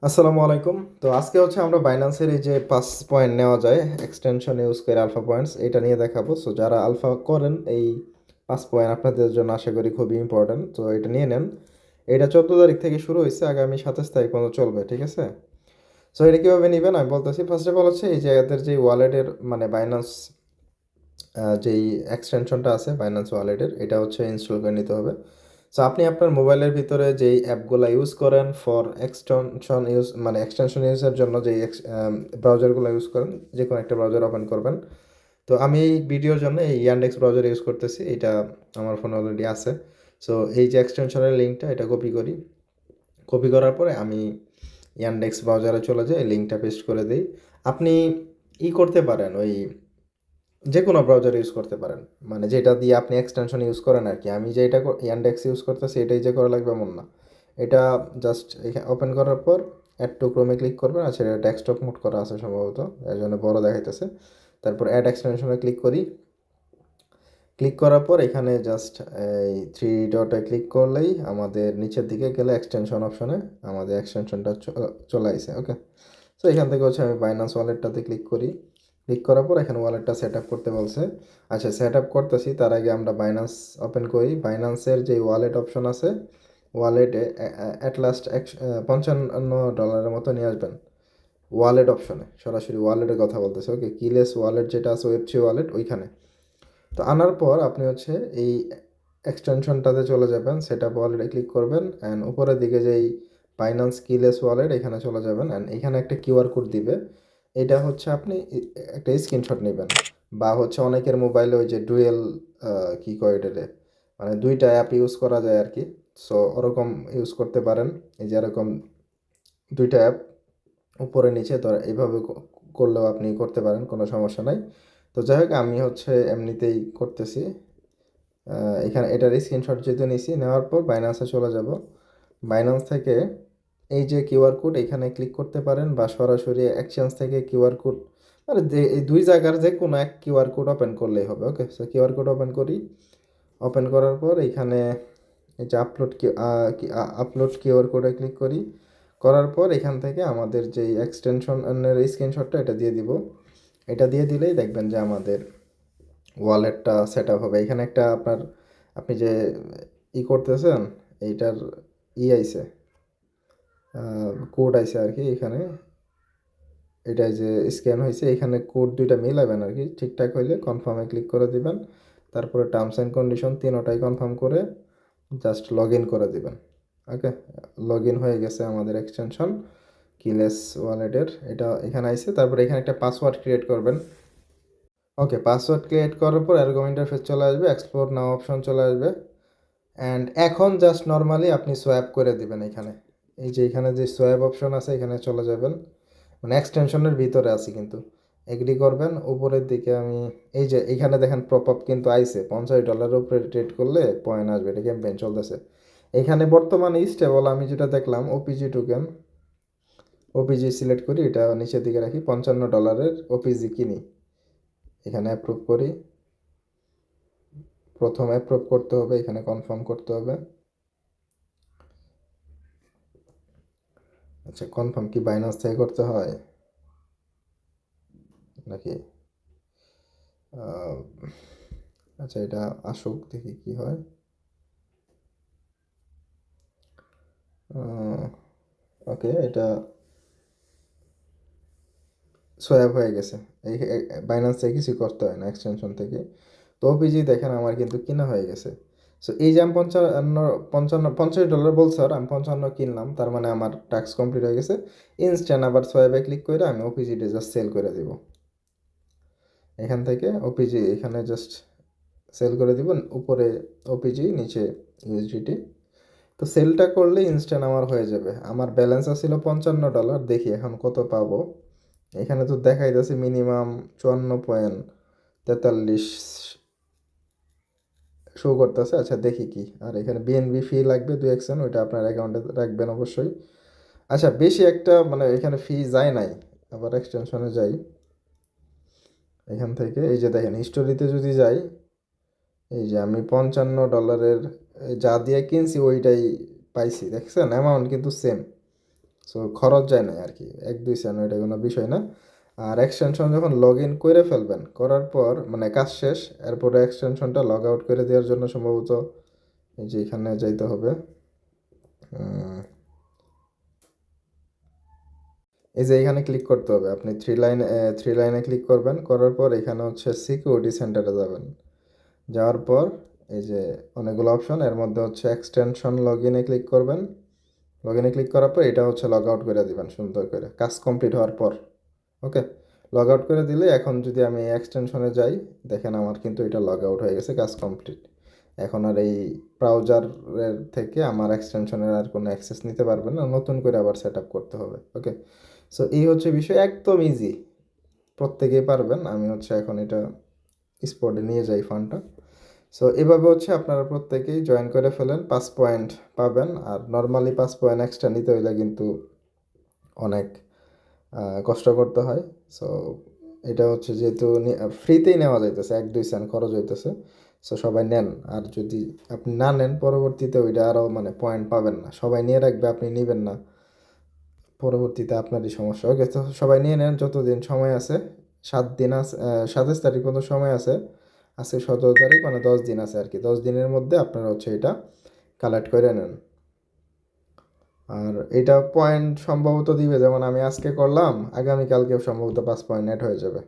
আসসালামু আলাইকুম। তো আজকে হচ্ছে আমরা বাইন্যান্সের এই যে 5 পয়েন্ট নেওয়া যায় এক্সটেনশন ইউজ করে আলফা পয়েন্টস এটা নিয়ে দেখাবো। সো যারা আলফা করেন এই 5 পয়েন্ট আপনাদের জন্য আশা করি খুবই ইম্পর্ট্যান্ট। তো এটা নিয়ে নেন। এটা 14 তারিখ থেকে শুরু হয়েছে, আগামী 27 তারিখ পর্যন্ত চলবে, ঠিক আছে? সো এটা কীভাবে নেবেন আমি বলতেছি। ফার্স্ট অফ অল হচ্ছে এই যে এদের যে ওয়ালেটের মানে বাইন্যান্স যেই এক্সটেনশনটা আছে বাইন্যান্স ওয়ালেটের, এটা হচ্ছে ইনস্টল করে নিতে হবে। সো আপনি আপনার মোবাইলের ভিতরে যেই অ্যাপগুলো ইউজ করেন ফর এক্সটেনশন ইউজ মানে এক্সটেনশন ইউজের জন্য যেই ব্রাউজারগুলো ইউজ করেন, যে কোনো একটা ব্রাউজার ওপেন করবেন। তো আমি এই ভিডিওর জন্য এই ইয়ান্ডেক্স ব্রাউজার ইউজ করতেছি, এটা আমার ফোনে অলরেডি আছে। সো এই যে এক্সটেনশনের লিঙ্কটা এটা কপি করি। কপি করার পরে আমি ইয়ান্ডেক্স ব্রাউজারে চলে যাই, লিঙ্কটা পেস্ট করে দিই। আপনি করতে পারেন, ওই যে কোনো ব্রাউজার ইউজ করতে পারেন, মানে যেটা দিয়ে আপনি এক্সটেনশন ইউজ করেন আর কি। আমি যেটা ইয়ান্ডেক্স ইউজ করতেছি এটাই যে করা লাগবে এমন না। এটা জাস্ট এখানে ওপেন করার পর অ্যাড টু ক্রোমে ক্লিক করবেন। আচ্ছা, এটা ডেস্কটপ মোড করা আছে সম্ভবত, এর জন্য বড় দেখাইতেছে। তারপর অ্যাড এক্সটেনশনে ক্লিক করি। ক্লিক করার পর এখানে জাস্ট এই থ্রি ডটে ক্লিক করলেই আমাদের নিচের দিকে গেলে এক্সটেনশন অপশনে আমাদের এক্সটেনশনটা চলে আসে। ওকে, সো এখান থেকে হচ্ছে আমি বাইন্যান্স ওয়ালেটটাতে ক্লিক করি। ক্লিক করার পর এখানে ওয়ালেটটা সেট আপ করতে বলছে। আচ্ছা, সেট আপ করতেছি, তার আগে আমরা বাইন্যান্স ওপেন করি। বাইন্যান্সের যে ওয়ালেট অপশন আছে, ওয়ালেটে অ্যাট লাস্ট $55 মতো নিয়ে আসবেন। ওয়ালেট অপশনে সরাসরি ওয়ালেটের কথা বলতেছে। ওকে, কিলেস ওয়ালেট যেটা আছে ওয়েব3 ওয়ালেট ওইখানে। তো আনার পর আপনি হচ্ছে এই এক্সটেনশনটাতে চলে যাবেন, সেট আপ ওয়ালেটে ক্লিক করবেন অ্যান্ড উপরের দিকে যেই বাইন্যান্স কিলেস ওয়ালেট এখানে চলে যাবেন অ্যান্ড এখানে একটা কিউআর কোড দিবে। এটা হচ্ছে আপনি একটা স্ক্রিনশট নেবেন, বা হচ্ছে অনেকের মোবাইলে ওই যে ডুয়েল কী কয় এটারে, মানে দুইটা অ্যাপ ইউজ করা যায় আর কি। সো ওরকম ইউজ করতে পারেন। এই যে এরকম দুইটা অ্যাপ উপরে নিচে, তো এইভাবে করলেও আপনি করতে পারেন, কোনো সমস্যা নাই। তো যাই হোক, আমি হচ্ছে এমনিতেই করতেছি। এখানে এটার স্ক্রিনশট যেহেতু নিছি, নেওয়ার পর বাইন্যান্সে চলে যাব। বাইন্যান্স থেকে এই যে কিউআর কোড এখানে ক্লিক করতে পারেন, বা সরাসরি এক্সচেঞ্জ থেকে কিউআর কোড, মানে যে এই দুই জায়গার যে কোনো এক কিউআর কোড ওপেন করলেই হবে। ওকে, সো কিউআর কোড ওপেন করি। ওপেন করার পর এখানে এই যে আপলোড কিউআর কোডে ক্লিক করি। করার পর এখান থেকে আমাদের যেই এক্সটেনশনের স্ক্রিনশটটা এটা দিয়ে দিব। এটা দিয়ে দিলেই দেখবেন যে আমাদের ওয়ালেটটা সেট আপ হবে। এখানে একটা আপনি যে করতেছেন এইটার আইছে, কোড আইছে আর কি। এখানে এটা যে স্ক্যান হয়েছে, এখানে কোড দুইটা মিলাবেন আর কি। ঠিকঠাক হইলে কনফার্মে ক্লিক করে দিবেন। তারপরে টার্মস অ্যান্ড কন্ডিশন তিনোটাই কনফার্ম করে জাস্ট লগ ইন করে দিবেন। ওকে, লগ ইন হয়ে গেছে আমাদের এক্সটেনশন কিলেস ওয়ালেটের। এটা এখানে আইছে। তারপরে এখানে একটা পাসওয়ার্ড ক্রিয়েট করবেন। ওকে, পাসওয়ার্ড ক্রিয়েট করার পর এরকম ইন্টারফেস চলে আসবে, এক্সপ্লোর নাও অপশন চলে আসবে। অ্যান্ড এখন জাস্ট নর্মালি আপনি সোয়াইপ করে দিবেন এখানে। এই যে এখানে যে সোয়াইপ অপশন আছে এখানে চলে যাবেন, মানে এক্সটেনশনের ভিতরে আছি কিন্তু। এগ্রি করবেন। উপরের দিকে আমি এই যে এইখানে দেখেন পপ আপ কিন্তু আইছে, $50 উপরে ট্রেড করলে পয়েন্ট আসবে, এটা ক্যাম্পেইন চলতেছে। এখানে বর্তমানে স্টেবল আমি যেটা দেখলাম ওপিজি টোকেন। ওপিজি সিলেক্ট করি, এটা নিচের দিকে রাখি, $55 ওপিজি কিনি। এখানে অ্যাপ্রুভ করি। প্রথম অ্যাপ্রুভ করতে হবে, এখানে কনফার্ম করতে হবে। আচ্ছা, কনফার্ম কি বাইন্যান্স থেকে করতে হয় নাকি? আহ, আচ্ছা, এটা আসুক, দেখি কি হয়। ওকে, এটা সোয়াপ হয়ে গেছে। এই বাইন্যান্স থেকে কিছু করতে হয় না, এক্সটেনশন থেকে। তো ওপিজি দেখেন আমার কিন্তু কিনা হয়ে গেছে। সো এই যে আমি $50 বলছে, আর আমি 55 কিনলাম, তার মানে আমার টাস্ক কমপ্লিট হয়ে গেছে। ইনস্ট্যান্ট আবার সোয়াবে ক্লিক করে আমি ওপিজিটা জাস্ট সেল করে দিব। এখান থেকে ওপিজি এখানে জাস্ট সেল করে দিব। উপরে ওপিজি, নিচে ইউএসডিটি। তো সেলটা করলে ইনস্ট্যান্ট আমার হয়ে যাবে। আমার ব্যালেন্স ছিল $55, দেখি এখন কত পাবো। এখানে তো দেখাই যাচ্ছে মিনিমাম 54.43 শো করতেছে। আচ্ছা, দেখি কি। আর এখানে বিএনবি ফি লাগবে 2 ওইটা আপনার অ্যাকাউন্টে রাখবেন অবশ্যই। আচ্ছা, বেশি একটা মানে এখানে ফি যায় নাই। আবার এক্সটেনশনে যাই। এখান থেকে এই যে দেখেন হিস্টোরিতে যদি যাই, এই যে আমি $55 যা দিয়ে কিনছি ওইটাই পাইছি, দেখছেন? অ্যামাউন্ট কিন্তু সেম। সো খরচ যায় না আর কি, 1-2 সেন্ট, এটা কোনো বিষয় না। আর এক্সটেনশন যখন লগ ইন করে ফেলবেন, করার পর মানে কাজ শেষ, এরপরে এক্সটেনশনটা লগ আউট করে দেওয়ার জন্য সম্ভবত এই যে এখানে যাইতে হবে। এই যে এখানে ক্লিক করতে হবে, আপনি থ্রি লাইনে ক্লিক করবেন, করার পর এখানে হচ্ছে সিকিউরিটি সেন্টারে যাবেন। যাওয়ার পর এই যে অনেকগুলো অপশন, এর মধ্যে হচ্ছে এক্সটেনশন লগ ইনে ক্লিক করবেন। লগ ইনে ক্লিক করার পর এটা হচ্ছে লগ আউট করে দিবেন সুন্দর করে কাজ কমপ্লিট হওয়ার পর। ওকে, লগ আউট করে দিলে এখন যদি আমি এক্সটেনশনে যাই, দেখেন আমার কিন্তু এটা লগ আউট হয়ে গেছে, কাজ কমপ্লিট। এখন আর এই ব্রাউজারের থেকে আমার এক্সটেনশনের আর কোনো অ্যাক্সেস নিতে পারবেন না, নতুন করে আবার সেট আপ করতে হবে। ওকে, সো এই হচ্ছে বিষয়, একদম ইজি, প্রত্যেকেই পারবেন। আমি হচ্ছে এখন এটা স্পটে নিয়ে যাই ফান্ডটা। সো এভাবে হচ্ছে আপনারা প্রত্যেকেই জয়েন করে ফেলেন, 5 পয়েন্ট পাবেন। আর নর্মালি 5 পয়েন্ট এক্সট্রা নিতে হইলে কিন্তু অনেক কষ্ট করতে হয়। সো এটা হচ্ছে যেহেতু ফ্রিতেই নেওয়া যাইতেছে, 1-2 সেন্ট খরচ হইতেছে, সো সবাই নেন। আর যদি আপনি না নেন, পরবর্তীতে ওইটা আরও মানে পয়েন্ট পাবেন না। সবাই নিয়ে রাখবে, আপনি নেবেন না, পরবর্তীতে আপনারই সমস্যা। ওকে, তো সবাই নিয়ে নেন, যতদিন সময় আছে, 7 দিন আছে, 27 তারিখ পর্যন্ত সময় আছে। আজকে 17 তারিখ, মানে 10 দিন আছে আর কি। 10 দিনের মধ্যে আপনারা হচ্ছে এটা কালেক্ট করে নেন। আর এটা পয়েন্ট সম্ভবত দিবে, যেমন আমি আজকে করলাম, আগামীকালকেও সম্ভবত 5 পয়েন্ট নেট হয়ে যাবে।